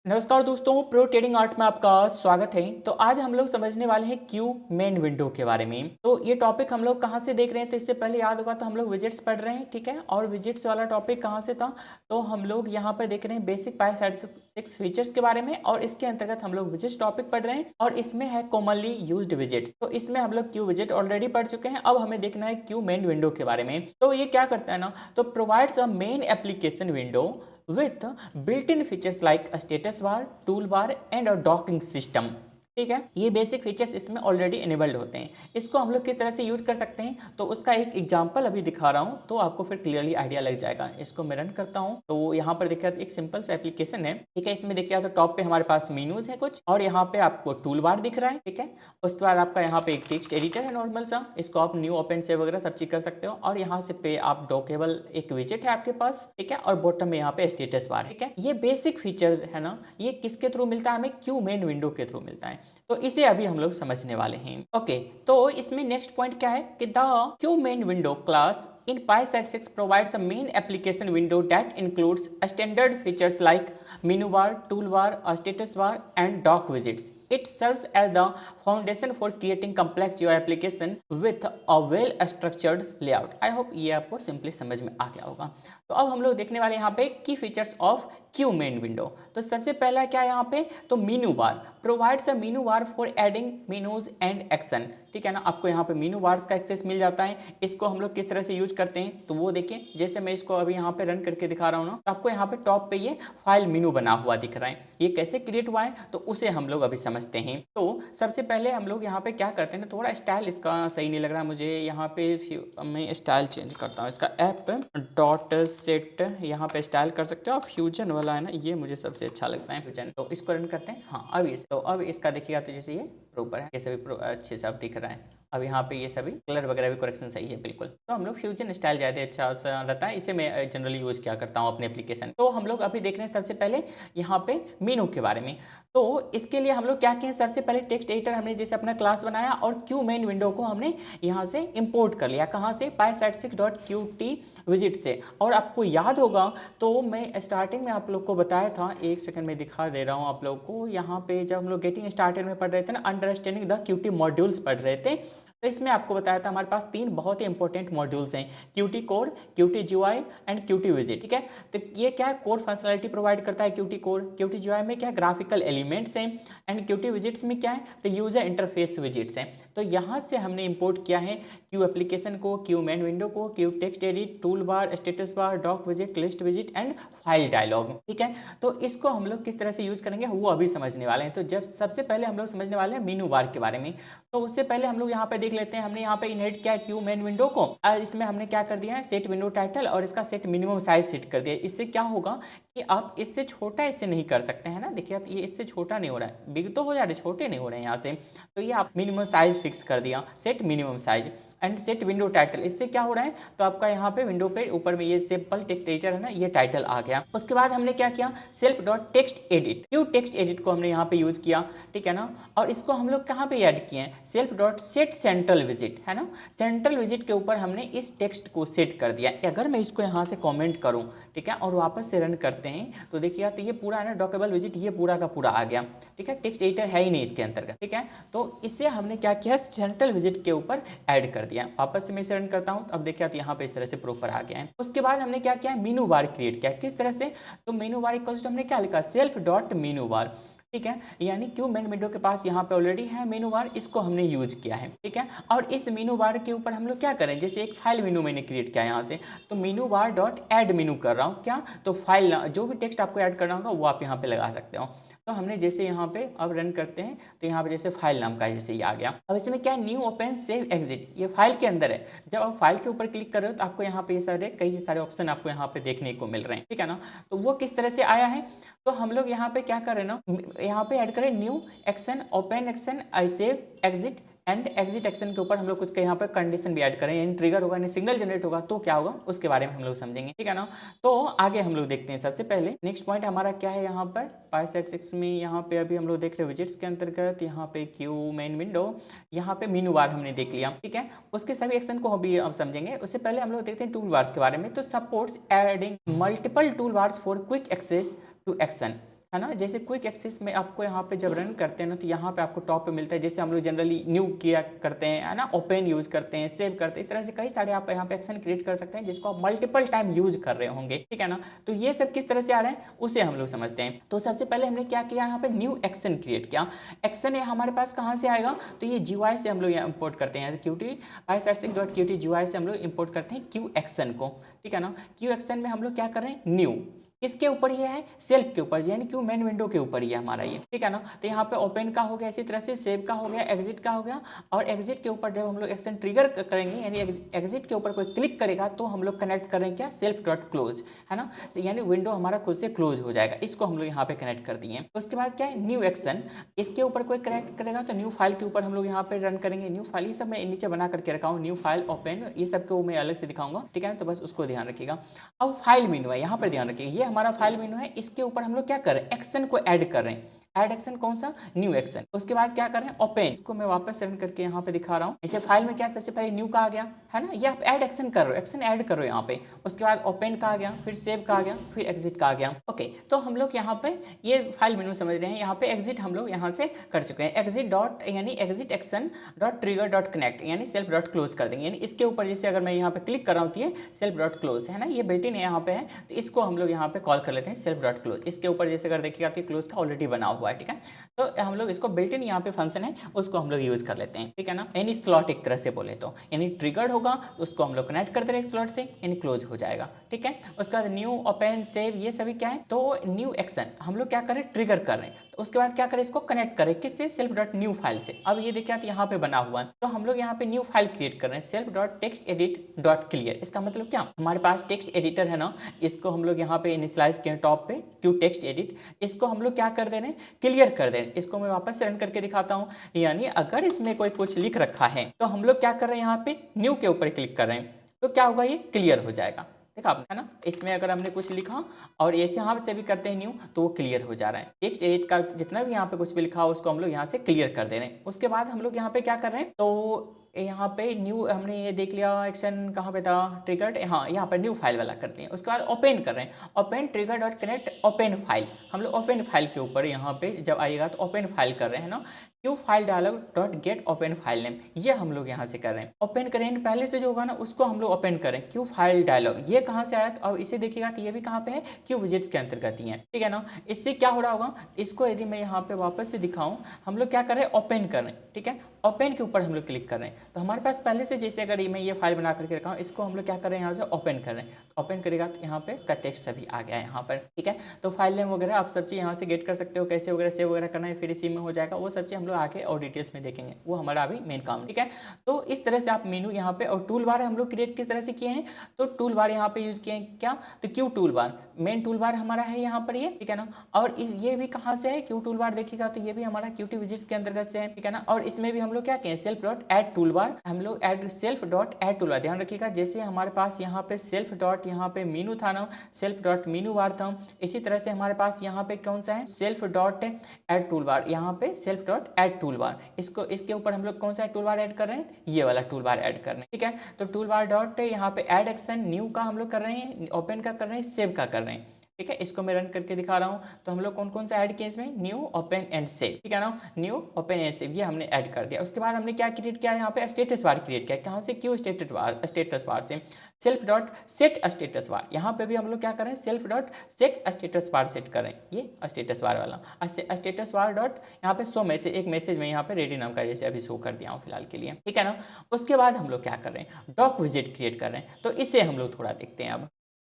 नमस्कार दोस्तों, pro trading art में आपका स्वागत है। तो आज हम लोग समझने वाले हैं क्यू मेन विंडो के बारे में। तो ये टॉपिक हम लोग कहाँ से देख रहे हैं, तो इससे पहले याद होगा तो हम लोग विजिट्स पढ़ रहे हैं, ठीक है। और विजिट्स वाला टॉपिक कहाँ से था, तो हम लोग यहाँ पर देख रहे हैं बेसिक पाई-स्टैटिस्टिक्स फीचर्स के बारे में, और इसके अंतर्गत हम लोग विजिट्स टॉपिक पढ़ रहे हैं, और इसमें है कॉमनली यूज्ड विजिट्स। तो इसमें हम लोग क्यू विजिट ऑलरेडी पढ़ चुके हैं। अब हमें देखना है क्यू मेन विंडो के बारे में। तो ये क्या करता है ना, तो provides a main application window with built-in features like a status bar, toolbar and a docking system। ठीक है, ये बेसिक फीचर्स इसमें ऑलरेडी इनेबल्ड होते हैं। इसको हम लोग किस तरह से यूज कर सकते हैं, तो उसका एक एग्जांपल अभी दिखा रहा हूँ, तो आपको फिर क्लियरली आइडिया लग जाएगा। इसको मैं रन करता हूँ, तो यहाँ पर देखिए एक सिंपल सा एप्लीकेशन है, ठीक है। इसमें देखिए तो टॉप पे हमारे पास मेनूज है कुछ, और यहाँ पे आपको टूल बार दिख रहा है, ठीक है। उसके बाद आपका यहाँ पे एक टेक्स्ट एडिटर है नॉर्मल सा, इसको आप न्यू ओपन से वगैरह सब चीज कर सकते हो। और यहाँ से पे आप डॉकेबल एक विजिट है आपके पास, ठीक है। और बॉटम में यहाँ पे स्टेटस बार, ठीक है। ये बेसिक फीचर्स है ना, ये किसके थ्रू मिलता है हमें, क्यू मेन विंडो के थ्रू मिलता है। तो इसे अभी हम लोग समझने वाले हैं। ओके, तो इसमें नेक्स्ट पॉइंट क्या है कि the Q main window class in PyStat6 provides a main application window that includes standard features like menu bar, toolbar, a status bar, and dock widgets. It serves as the foundation for creating complex UI application with a well-structured layout. I hope ये आपको simply समझ में आ गया होगा। तो अब हम लोग देखने वाले यहाँ पे की features of Q main window. तो सबसे पहला क्या है यहाँ पे, तो menu bar provides a menu bar for adding menus and action, ठीक है ना। आपको यहाँ पे मीनू बार्स का एक्सेस मिल जाता है। इसको हम लोग किस तरह से यूज करते हैं, तो वो देखिए, जैसे मैं इसको अभी यहाँ पे रन करके दिखा रहा हूँ ना, तो आपको यहाँ पे टॉप पे ये फाइल मीनू बना हुआ दिख रहा है। ये कैसे क्रिएट हुआ है, तो उसे हम लोग अभी समझते हैं। तो सबसे पहले हम लोग यहाँ पे क्या करते हैं, थोड़ा स्टाइल इसका सही नहीं लग रहा मुझे, यहाँ पे मैं स्टाइल चेंज करता हूँ इसका। ऐप डॉट सेट यहाँ पे स्टाइल कर सकते हो, और फ्यूजन वाला है ना, ये मुझे सबसे अच्छा लगता है फ्यूजन। तो इसको रन करते हैं। हाँ, अब इसका देखिएगा तो जैसे ये प्रॉपर है, ये सभी अच्छे से अब दिख रहा है। अब यहाँ पे ये सभी कलर वगैरह भी करेक्शन सही है बिल्कुल। तो हम लोग फ्यूजन स्टाइल ज़्यादा अच्छा सा रहता है, इसे मैं जनरली यूज क्या करता हूँ अपने एप्लीकेशन। तो हम लोग अभी देख रहे हैं सबसे पहले यहाँ पे मीनू के बारे में। तो इसके लिए हम लोग क्या किए, सबसे पहले टेक्स्ट एडिटर हमने जैसे अपना क्लास बनाया, और क्यू मेन विंडो को हमने यहाँ से इंपोर्ट कर लिया। कहाँ से, PyStat6.qt विजिट से। और आपको याद होगा तो मैं स्टार्टिंग में आप लोग को बताया था, एक सेकंड में दिखा दे रहा हूँ आप लोग को। यहाँ पे जब हम लोग गेटिंग स्टार्टेड में पढ़ रहे थे ना, अंडरस्टैंडिंग द क्यूटी मॉड्यूल्स पढ़ रहे थे, तो इसमें आपको बताया था हमारे पास 3 बहुत ही इंपॉर्टेंट मॉड्यूल्स हैं, Qt core, Qt GUI and Qt विजिट, ठीक है। तो ये क्या कोर फंक्शनलिटी प्रोवाइड करता है क्यूटी कोर। क्यूटी जीयूआई में क्या ग्राफिकल एलिमेंट्स हैं, एंड क्यूटी विजिट्स में क्या है, तो यूजर इंटरफेस विजिट्स हैं। तो यहाँ से हमने इंपोर्ट किया है क्यू एप्लीकेशन को, क्यू मेन विंडो को, Q text edit, tool bar, status bar, dock visit, list visit and file dialog, ठीक है। तो इसको हम लोग किस तरह से यूज करेंगे वो अभी समझने वाले हैं। तो जब सबसे पहले हम लोग समझने वाले हैं मीनू बार के बारे में। तो उससे पहले हम लोग यहाँ पे देख लेते हैं, हमने यहाँ पे इनहेरिट किया है क्यू मेन विंडो को। इसमें हमने क्या कर दिया है, सेट विंडो टाइटल, और इसका सेट मिनिमम साइज सेट कर दिया। इससे क्या होगा कि आप इससे छोटा इससे नहीं कर सकते हैं ना। देखिए आप, ये इससे छोटा नहीं हो रहा है, बिग तो हो जा रहे, छोटे नहीं हो रहे हैं यहाँ से। तो ये आप मिनिमम साइज फिक्स कर दिया, set minimum size and set window title. इससे क्या हो रहा है, तो आपका यहाँ पे विंडो पे ऊपर में ये सिंपल टेक्स्ट एडिटर है ना, ये टाइटल आ गया। उसके बाद हमने क्या किया, self dot text edit, Q text edit को हमने यहाँ पे यूज किया, ठीक है ना। और इसको हम लोग कहाँ पे ऐड किए हैं, self dot set central visit, है ना। सेंट्रल विजिट के ऊपर हमने इस टेक्स्ट को सेट कर दिया। अगर मैं इसको यहाँ से कमेंट करूँ, ठीक है, और वापस से रन करते हैं, तो देखिए तो ये पूरा है ना डॉकेबल विजिट, ये पूरा का पूरा आ गया, ठीक है। टेक्स्ट एडिटर है ही नहीं इसके अंतर्गत, ठीक है। तो इससे हमने क्या किया, सेंट्रल विजिट के ऊपर ऐड कर दिया। वापस से मैं इसे रन करता हूँ, तो अब देखिए तो यहाँ पे इस तरह से प्रॉपर आ गया है। उसके बाद हमने क्या किया, मीनू बार क्रिएट किया। किस तरह से, तो मीनू बार इक्वल्स टू हमने क्या लिखा, सेल्फ डॉट मीनू बार, ठीक है। यानी क्यू मेन विंडो के पास यहाँ पे ऑलरेडी है मेनू बार, इसको हमने यूज किया है, ठीक है। और इस मेनू बार के ऊपर हम लोग क्या करें, जैसे एक फाइल मेनू मैंने क्रिएट किया यहाँ से, तो मेनू बार डॉट ऐड मेनू कर रहा हूँ क्या, तो फाइल जो भी टेक्स्ट आपको ऐड करना होगा वो आप यहाँ पे लगा सकते हो। तो हमने जैसे यहाँ पे अब रन करते हैं, तो यहाँ पे जैसे फाइल नाम का जैसे ये आ गया। अब इसमें क्या है, न्यू ओपन सेव एग्जिट, ये फाइल के अंदर है। जब आप फाइल के ऊपर क्लिक कर रहे हो तो आपको यहाँ पे ये सारे कई सारे ऑप्शन आपको यहाँ पे देखने को मिल रहे हैं, ठीक है ना। तो वो किस तरह से आया है, तो हम लोग यहाँ पे क्या कर रहे हैं ना, यहाँ पे ऐड करें new action, open action, I save exit, and exit action के ऊपर हम लोग कुछ यहाँ पर कंडीशन भी ऐड करें, यानी ट्रिगर होगा, यानी सिग्नल जनरेट होगा तो क्या होगा उसके बारे में हम लोग समझेंगे, ठीक है ना। तो आगे हम लोग देखते हैं। सबसे पहले नेक्स्ट पॉइंट हमारा क्या है यहाँ पर पाइसेट 6 में, यहाँ पे अभी हम लोग देख रहे हैं विजिट्स के अंतर्गत, यहाँ पे क्यू मेन विंडो, यहाँ पे मेनू बार हमने देख लिया, ठीक है। उसके सभी एक्शन को भी अब समझेंगे। उससे पहले हम लोग देखते हैं टूल बार्स के बारे में। तो supports adding multiple tool bars for quick access to action, है ना। जैसे क्विक एक्सेस में आपको यहाँ पे जब रन करते हैं ना, तो यहाँ पे आपको टॉप पे मिलता है, जैसे हम लोग जनरली न्यू किया करते हैं, है ना, ओपन यूज करते हैं, सेव करते हैं, इस तरह से कई सारे आप यहाँ पे एक्शन क्रिएट कर सकते हैं जिसको आप मल्टीपल टाइम यूज कर रहे होंगे, ठीक है ना। तो ये सब किस तरह से आ रहे हैं उसे हम लोग समझते हैं। तो सबसे पहले हमने क्या किया, यहाँ पे न्यू एक्शन क्रिएट किया। एक्शन ये हमारे पास कहाँ से आएगा, तो ये GUI से हम लोग यहाँ इंपोर्ट करते हैं, qt pysat6.qt GUI से हम लोग इंपोर्ट करते हैं क्यू एक्शन को, ठीक है ना। क्यू एक्शन में हम लोग क्या कर रहे हैं, न्यू किसके ऊपर ये है, सेल्फ के ऊपर, यानी क्यू मेन विंडो के ऊपर ही है हमारा ये, ठीक है ना। तो यहाँ पे ओपन का हो गया, इसी तरह से सेव का हो गया, एग्जिट का हो गया। और एग्जिट के ऊपर जब हम लोग एक्शन ट्रिगर करेंगे, यानी एग्जिट के ऊपर कोई क्लिक करेगा तो हम लोग कनेक्ट करेंगे क्या, सेल्फ डॉट क्लोज, है ना, यानी विंडो हमारा खुद से क्लोज हो जाएगा। इसको हम लोग यहाँ पे कनेक्ट कर दिए। उसके बाद क्या है, न्यू एक्शन, इसके ऊपर कोई कनेक्ट करेगा तो न्यू फाइल के ऊपर हम लोग यहाँ पे रन करेंगे। न्यू फाइल ये सब मैं नीचे बना करके रखा हूँ, न्यू फाइल ओपन, ये सब को मैं अलग से दिखाऊंगा, ठीक है ना। तो बस उसको ध्यान रखिएगा। अब फाइल मेनू है, यहाँ पर ध्यान रखिएगा, ये हमारा फाइल मेनू है। इसके ऊपर हम लोग क्या कर रहे हैं, एक्शन को ऐड कर रहे हैं। ऐड एक्शन कौन सा, न्यू एक्शन। उसके बाद क्या कर रहे हैं, ओपन, इसको मैं वापस रन करके यहाँ पे दिखा रहा हूँ। इसे फाइल में क्या सबसे पहले न्यू का आ गया, है ना, ये आप ऐड एक्शन कर रहे हो, एक्शन ऐड कर रहे हो यहाँ पे। उसके बाद ओपन का आ गया, फिर सेव का आ गया, फिर एग्जिट का आ गया। ओके, तो हम लोग यहाँ पे ये फाइल मेनू समझ रहे हैं। यहाँ पे एग्जिट हम लोग यहाँ से कर चुके हैं। एग्जिट डॉट यानी exit action dot trigger dot connect, यानी सेल्फ डॉट क्लोज कर देंगे। यानी इसके ऊपर जैसे अगर मैं यहाँ पे क्लिक कर रहा हूँ तो ये सेल्फ डॉट क्लोज, है ना, ये बिल्ट-इन यहाँ पे है, तो इसको हम लोग यहाँ पे कॉल कर लेते हैं सेल्फ डॉट क्लोज। इसके ऊपर जैसे अगर देखिएगा तो क्लोज का ऑलरेडी बना हुआ है, ठीक है। तो हम लोग इसको बिल्ट इन यहाँ पे फंक्शन है, उसको हम लोग यूज कर लेते हैं, ठीक है ना। एनी स्लॉट एक तरह से बोले तो, यानी ट्रिगर्ड होगा तो उसको हम लोग कनेक्ट करते रहे स्लॉट से, यानी क्लोज हो जाएगा, ठीक है। उसके बाद न्यू ओपन सेव ये सभी क्या है, तो न्यू एक्शन हम लोग क्या करें, ट्रिगर कर रहे हैं। तो उसके बाद क्या करें, इसको कनेक्ट करें किससे, सेल्फ डॉट न्यू फाइल से। अब ये देखिए तो यहाँ पे बना हुआ है, तो हम लोग यहाँ पे न्यू फाइल क्रिएट कर रहे हैं, self dot text edit dot clear. इसका मतलब क्या, हमारे पास टेक्स्ट एडिटर है ना, इसको हम लोग यहाँ पे इनिशियलाइज किए टॉप पे क्यू टेक्स्ट एडिट, इसको हम लोग क्या कर दे रहे हैं, क्लियर कर दे रहे हैं। इसको मैं वापस रन करके दिखाता हूँ। यानी अगर इसमें कोई कुछ लिख रखा है तो हम लोग क्या कर रहे हैं, यहाँ पे न्यू के ऊपर क्लिक कर रहे हैं, तो क्या होगा, ये क्लियर हो जाएगा। देखा आपने, है ना। इसमें अगर हमने कुछ लिखा और ऐसे यहाँ से भी करते हैं न्यू, तो वो क्लियर हो जा रहा है। टेक्स्ट एडिट का जितना भी यहाँ पे कुछ भी लिखा हो उसको हम लोग यहाँ से क्लियर कर दे रहे हैं। उसके बाद हम लोग यहाँ पे क्या कर रहे हैं, तो यहाँ पे न्यू हमने ये देख लिया, एक्शन कहाँ पे था, ट्रिगर्ड, हाँ यहाँ पर न्यू फाइल वाला करते हैं। उसके बाद ओपन कर रहे हैं, open trigger dot connect open file, हम लोग ओपन फाइल के ऊपर यहाँ पे जब आइएगा तो ओपन फाइल कर रहे हैं ना, Q file dialog dot gate open file name, ये हम लोग यहाँ से कर रहे हैं। ओपन करेंट पहले से जो होगा ना उसको हम लोग ओपन करें, क्यू फाइल डायलॉग, ये कहाँ से आया, तो अब इसे देखिएगा तो ये भी कहाँ पे है, क्यू विजिट्स के अंतर्गत ही है, ठीक है ना। इससे क्या हो रहा होगा, इसको यदि मैं यहाँ पे वापस से दिखाऊं, हम लोग क्या कर रहे हैं, ओपन कर रहे हैं, ठीक है। ओपन के ऊपर हम लोग क्लिक कर रहे हैं, तो हमारे पास पहले से जैसे अगर मैं ये फाइल बना करके रखा हूँ, इसको हम लोग क्या कर रहे हैं, यहाँ से ओपन कर रहे हैं। तो ओपन करेगा तो यहाँ पे इसका टेक्स्ट अभी आ गया है यहाँ पर, ठीक है। तो फाइल नेम वगैरह आप सब चीज़ यहाँ से गेट कर सकते हो, कैसे वगैरह सेव वगैरह करना है, फिर इसी में हो जाएगा। वो सब चीज़ हम लोग आगे और डिटेल्स में देखेंगे, वो हमारा अभी मेन काम, ठीक है। तो इस तरह से आप मेनू यहाँ पे, और टूल बार हम लोग क्रिएट किस तरह से किए हैं, तो टूल बार यहाँ पे यूज किए हैं क्या, तो Q tool bar, main tool bar हमारा है यहाँ पर ये, ठीक है ना। और ये भी कहाँ से है, क्यू टूल बार देखिएगा तो ये भी हमारा क्यूटी विजिट्स के अंतर्गत से है, ठीक है ना। और इसमें भी हम लोग क्या किए, self dot add tool bar, हम लोग add self dot add tool bar, ध्यान रखिएगा जैसे हमारे पास यहाँ पे सेल्फ डॉट यहाँ पे मीनू था ना, सेल्फ डॉट मीनू बार था, इसी तरह से हमारे पास यहाँ पे कौन सा है, self dot add tool bar, यहाँ पे self dot add tool bar, इसको इसके ऊपर हम लोग कौन सा टूल बार ऐड कर रहे हैं, ये वाला टूल बार ऐड कर रहे हैं, ठीक है। तो टूल बार डॉट यहाँ पे एड एक्शन न्यू का हम लोग कर रहे हैं, ओपन का कर रहे हैं, सेव का कर रहे हैं, ठीक है। इसको मैं रन करके दिखा रहा हूँ। तो हम लोग कौन कौन सा ऐड किए इसमें, न्यू ओपन एंड सेव, ठीक है ना, न्यू ओपन एंड सेव, ये हमने ऐड कर दिया। उसके बाद हमने क्या क्रिएट किया, यहाँ पे स्टेटस बार क्रिएट किया, कहाँ से, क्यू स्टेटस बार से, self dot set status bar, यहाँ पे भी हम लोग क्या करें, self dot set status bar set करें, ये स्टेटस बार वाला स्टेटस बार डॉट यहाँ पे शो मैसेज, एक मैसेज में यहाँ पे रेडी नाम का जैसे अभी शो कर दिया हूँ फिलहाल के लिए, ठीक है ना। उसके बाद हम लोग क्या कर रहे हैं, डॉक विजिट क्रिएट कर रहे हैं, तो इसे हम लोग थोड़ा देखते हैं अब।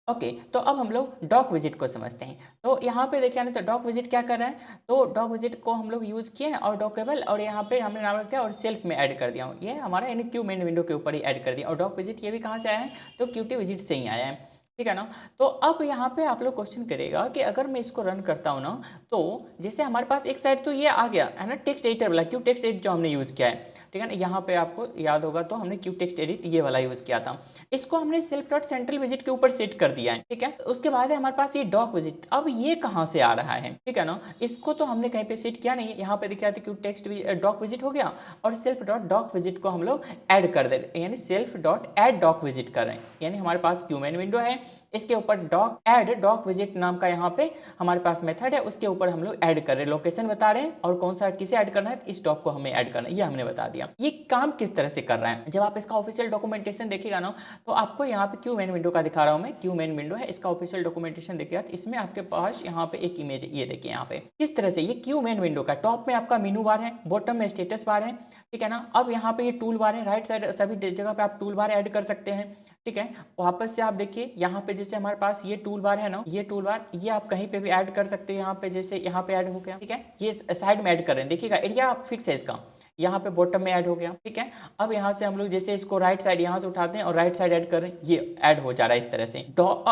ओके, तो अब हम लोग डॉक विजिट को समझते हैं। तो यहाँ पे देखिए ना, तो डॉक विजिट क्या कर रहा है, तो डॉक विजिट को हम लोग यूज़ किए हैं, और डॉकेबल, और यहाँ पे हमने नाम रख दिया और सेल्फ में ऐड कर दिया हूँ, ये हमारा यानी क्यू मेन विंडो के ऊपर ही ऐड कर दिया। और डॉक विजिट ये भी कहाँ से आया है, तो क्यूटी विजिट से ही आया है। ठीक है ना। तो अब यहाँ पे आप लोग क्वेश्चन करेगा कि अगर मैं इसको रन करता हूँ ना, तो जैसे हमारे पास एक साइड तो ये आ गया है ना, टेक्स्ट एडिटर वाला, क्यू टेक्स्ट एडिट जो हमने यूज़ किया है, ठीक है ना। यहाँ पे आपको याद होगा तो हमने क्यू टेक्स्ट एडिट ये वाला यूज़ किया था। इसको हमने सेल्फ डॉट सेंट्रल विजिट के ऊपर सेट कर दिया है, ठीक है। उसके बाद है हमारे पास ये डॉक विजिट, अब ये कहाँ से आ रहा है, ठीक है ना। इसको तो हमने कहीं पे सेट किया नहीं है, यहाँ पे दिखा था क्यू टेक्स्ट डॉक विजिट हो गया, और सेल्फ डॉट डॉक विजिट को हम लोग ऐड कर दे रहे हैं, यानी सेल्फ डॉट ऐड डॉक विजिट कर रहे हैं। यानी हमारे पास क्यू मेन विंडो है, इसके ऊपर डॉक ऐड डॉक विजिट नाम का यहाँ पे हमारे पास मेथड है, उसके ऊपर हम लोग ऐड कर रहे हैं, लोकेशन बता रहे हैं और कौन सा किसे ऐड करना है, इस डॉक को हमें ऐड करना है, ये हमने बता दिया। ये काम किस तरह से कर रहा है, जब आप इसका ऑफिशियल डॉक्यूमेंटेशन देखिएगा ना, तो आपको यहाँ पे क्यू मेन विंडो का दिखा रहा हूँ मैं, क्यू मेन विंडो है, इसका ऑफिशियल डॉक्यूमेंटेशन देखिएगा तो इसमें आपके पास यहाँ पे एक इमेज है, ये देखिए यहाँ पे किस तरह से ये क्यू मेन विंडो का टॉप में आपका मेनू बार है, बॉटम में स्टेटस बार है, ठीक है ना। अब यहाँ पे ये टूल बार है, राइट साइड सभी जगह पे आप टूल बार ऐड कर सकते हैं, ठीक है। वापस से आप देखिए यहाँ पे जैसे हमारे पास ये टूल बार है ना, ये टूल बार ये आप कहीं पे भी ऐड कर सकते हो, यहाँ पे जैसे यहाँ पे ऐड हो गया, ठीक है। ये साइड में ऐड कर रहे हैं, देखिएगा एरिया फिक्स है इसका, यहाँ पे बॉटम में ऐड हो गया, ठीक है। अब यहाँ से हम लोग जैसे इसको राइट साइड यहाँ से उठाते हैं और राइट साइड ऐड कर रहे हैं, ये ऐड हो जा रहा है इस तरह से।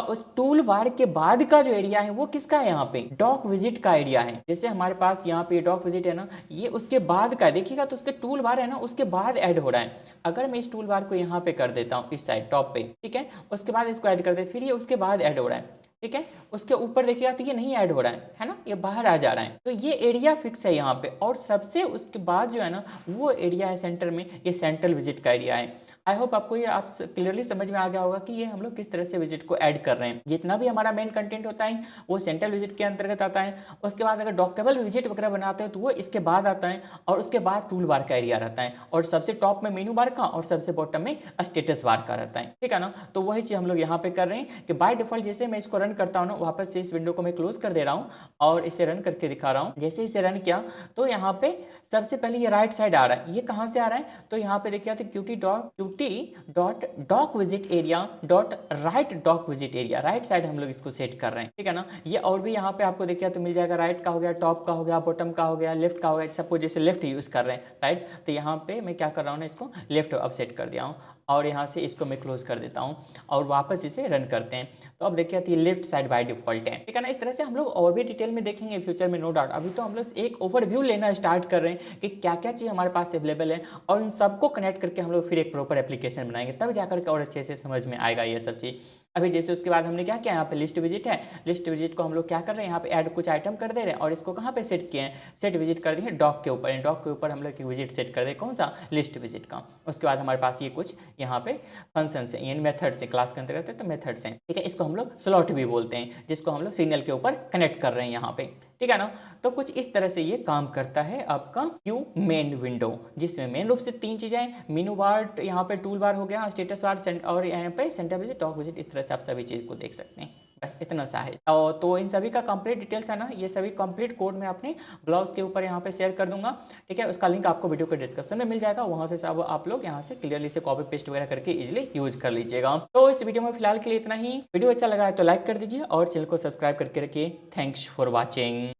उस टूल बार के बाद का जो एरिया है वो किसका है, यहाँ पे डॉक विजिट का एरिया है। जैसे हमारे पास यहाँ पे डॉक विजिट है ना, ये उसके बाद का देखिएगा, तो उसके टूल बार है ना उसके बाद ऐड हो रहा है। अगर मैं इस टूल बार को यहाँ पे कर देता हूँ इस साइड टॉप पे, ठीक है, उसके बाद इसको ऐड कर देते, फिर ये उसके बाद ऐड हो रहा है, ठीक है। उसके ऊपर देखिएगा तो ये नहीं ऐड हो रहा है ना, ये बाहर आ जा रहा है, तो ये एरिया फिक्स है यहाँ पे। और सबसे उसके बाद जो है ना वो एरिया है सेंटर में, ये सेंट्रल विजिट का एरिया है। आई होप आपको ये आप क्लियरली समझ में आ गया होगा कि ये हम लोग किस तरह से विजिट को ऐड कर रहे हैं। जितना भी हमारा मेन कंटेंट होता है वो सेंट्रल विजिट के अंतर्गत आता है, उसके बाद अगर डॉकेबल विजिट वगैरह बनाते हैं तो वो इसके बाद आता है, और उसके बाद टूल बार का एरिया रहता है, और सबसे टॉप में मेनू बार का और सबसे बॉटम में स्टेटस बार का रहता है, ठीक है ना। तो वही चीज़ हम लोग यहाँ पे कर रहे हैं कि बाय डिफॉल्ट जैसे मैं इसको रन करता हूँ ना, वापस से इस विंडो को मैं क्लोज कर दे रहा हूँ और इसे रन करके दिखा रहा हूँ। जैसे इसे रन किया तो यहाँ पे सबसे पहले ये राइट साइड आ रहा है, ये कहाँ से आ रहा है, तो यहाँ पे देखिए तो cutie dot doc visit area dot right dock visit area, right side हम लोग इसको सेट कर रहे हैं, ठीक है ना। ये और भी यहाँ पे आपको देखिए तो मिल जाएगा, राइट का हो गया, टॉप का हो गया, बॉटम का हो गया, लेफ्ट का हो गया। सपोज जैसे लेफ्ट यूज कर रहे हैं, राइट, तो यहाँ पे मैं क्या कर रहा हूँ ना, इसको लेफ्ट अब सेट कर दिया हूँ, और यहाँ से इसको मैं क्लोज कर देता हूँ और वापस इसे रन करते हैं। तो अब देखिए तो ये लेफ्ट साइड बाय डिफॉल्ट है, ठीक है ना। इस तरह से हम लोग और भी डिटेल में देखेंगे फ्यूचर में, नो डाउट। अभी तो हम लोग एक ओवरव्यू लेना स्टार्ट कर रहे हैं कि क्या क्या चीज़ हमारे पास अवेलेबल है, और इन सबको कनेक्ट करके हम लोग फिर एक प्रॉपर एप्लीकेशन बनाएंगे, तब जाकर के और अच्छे से समझ में आएगा ये सब चीज़। अभी जैसे उसके बाद हमने क्या किया, यहाँ पे लिस्ट विजिट है, लिस्ट विजिट को हम लोग क्या कर रहे हैं, यहाँ पे ऐड कुछ आइटम कर दे रहे हैं, और इसको कहाँ पे सेट किए हैं, सेट विजिट कर दिए डॉक के ऊपर, डॉक के ऊपर हम लोग एक विजिट सेट कर दे, कौन सा, लिस्ट विजिट का। उसके बाद हमारे पास ये कुछ यहाँ पे फंक्शन है, यानी मेथड्स है, क्लास के अंतर्गत है तो मेथड्स हैं, ठीक है। इसको हम लोग स्लॉट भी बोलते हैं, जिसको हम लोग सिग्नल के ऊपर कनेक्ट कर रहे हैं यहाँ पे, ठीक है ना। तो कुछ इस तरह से ये काम करता है आपका क्यू मेन विंडो, जिसमें मेन रूप से तीन चीजें, मेनू बार, यहाँ पे टूल बार हो गया, स्टेटस बार, और यहाँ पे सेंटर विजिट, डॉक विजिट, इस तरह से आप सभी चीज को देख सकते हैं। बस इतना सा है। तो इन सभी का कंप्लीट डिटेल्स है ना, ये सभी कंप्लीट कोड मैं अपने ब्लॉग्स के ऊपर यहाँ पे शेयर कर दूंगा, ठीक है। उसका लिंक आपको वीडियो के डिस्क्रिप्शन में मिल जाएगा, वहाँ से सब आप लोग यहाँ से क्लियरली से कॉपी पेस्ट वगैरह करके इजिली यूज कर लीजिएगा। तो इस वीडियो में फिलहाल के लिए इतना ही। वीडियो अच्छा लगा है तो लाइक कर दीजिए और चैनल को सब्सक्राइब करके रखिए। Thanks for watching.